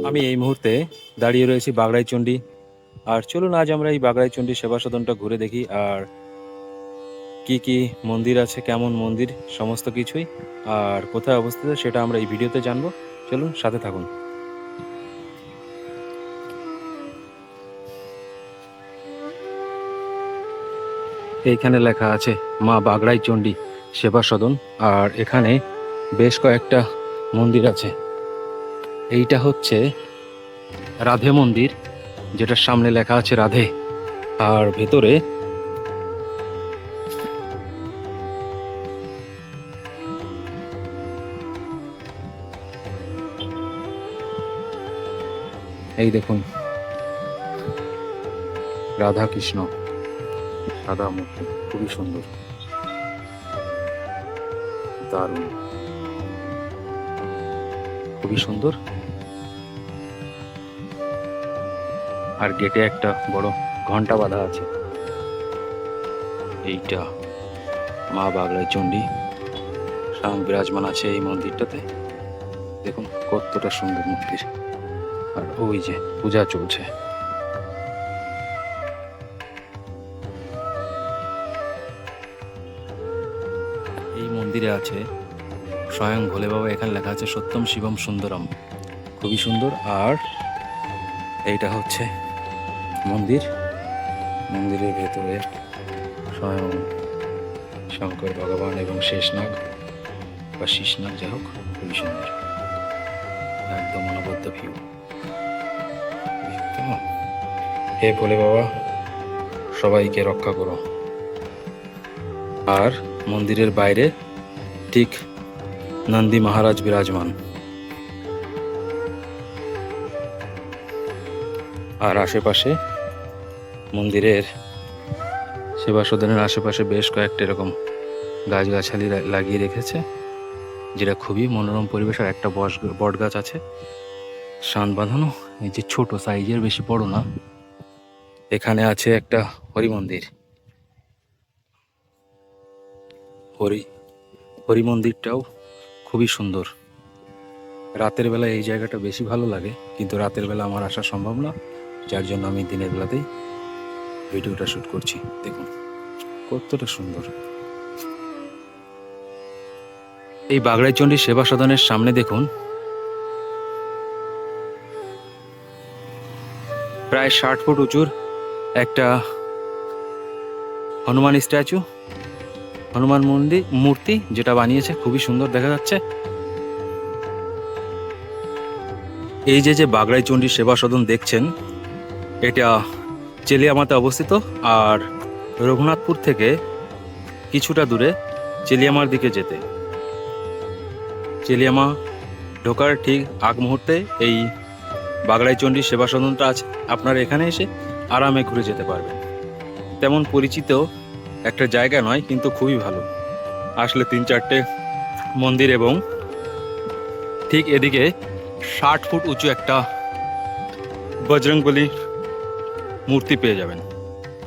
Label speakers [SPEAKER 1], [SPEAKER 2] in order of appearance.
[SPEAKER 1] আমি এই মুহূর্তে দাঁড়িয়ে রয়েছি বাগড়াইচণ্ডী। আর চলুন আজ আমরা এই বাগড়াইচণ্ডী সেবা সদনটা ঘুরে দেখি, আর কি কি মন্দির আছে, কেমন মন্দির, সমস্ত কিছুই আর কোথায় অবস্থিত সেটা আমরা এই ভিডিওতে জানবো। চলুন সাথে থাকুন। এইখানে লেখা আছে মা বাগড়াইচণ্ডী সেবা সদন, আর এখানে বেশ কয়েকটা মন্দির আছে। এইটা হচ্ছে রাধে মন্দির, যেটার সামনে লেখা আছে রাধে, আর ভেতরে এই দেখুন রাধা কৃষ্ণ সাদা মূর্তি, খুবই সুন্দর, দারুণ, খুবই সুন্দর। আর গেটে একটা বড় ঘন্টা বাঁধা আছে। এইটা মা বাগড়াইচণ্ডী স্বয়ং বিরাজমান আছে এই মন্দিরটাতে। দেখুন কতটা সুন্দর মন্দির, আর ওই যে পূজা চলছে। এই মন্দিরে আছে স্বয়ং ভোলে বাবা। এখানে লেখা আছে সত্যম শিবম সুন্দরম, খুবই সুন্দর। আর এইটা হচ্ছে মন্দির, মন্দিরের ভেতরে স্বয়ং শঙ্কর ভগবান এবং শেষনাগ বা শীষনাগ, যাই হোক, খুবই সুন্দর, একদম অনবদ্য ভিউ। কেমন? হে ভোলে বাবা, সবাইকে রক্ষা করো। আর মন্দিরের বাইরে ঠিক নন্দী মহারাজ বিরাজমান। আর আশেপাশে মন্দিরের সেবা সদনের আশেপাশে বেশ কয়েকটা এরকম গাছগাছালি লাগিয়ে রেখেছে, যেটা খুবই মনোরম পরিবেশ। আর একটা বট গাছ আছে শান বাঁধানো, এই যে ছোট সাইজের, বেশি বড় না। এখানে আছে একটা হরি মন্দির, হরি মন্দিরটাও খুবই সুন্দর। রাতের বেলা এই জায়গাটা বেশি ভালো লাগে, কিন্তু রাতের বেলা আমার আসা সম্ভব না, যার জন্য আমি দিনের বেলাতেই ভিডিওটা শুট করছি। দেখুন কতটা সুন্দর। এই বাগড়াইচণ্ডী সেবা সদনের সামনে দেখুন প্রায় 60 ফুট উঁচুর একটা হনুমান স্ট্যাচু, হনুমান মূর্তি, যেটা বানিয়েছে খুবই সুন্দর দেখা যাচ্ছে। এই যে বাগড়াইচণ্ডী সেবা সদন দেখছেন, এটা চেলিয়ামাতে অবস্থিত। আর রঘুনাথপুর থেকে কিছুটা দূরে চেলিয়ামার দিকে যেতে, চেলিয়ামা ঢোকার ঠিক আগ মুহূর্তে এই বাগড়াইচণ্ডী সেবা সদনটা আছে। আপনারা এখানে এসে আরামে ঘুরে যেতে পারবেন। তেমন পরিচিত একটা জায়গা নয়, কিন্তু খুবই ভালো। আসলে 3-4টে মন্দির এবং ঠিক এদিকে 60 ফুট উঁচু একটা বজরংবলী মূর্তি পেয়ে যাবেন।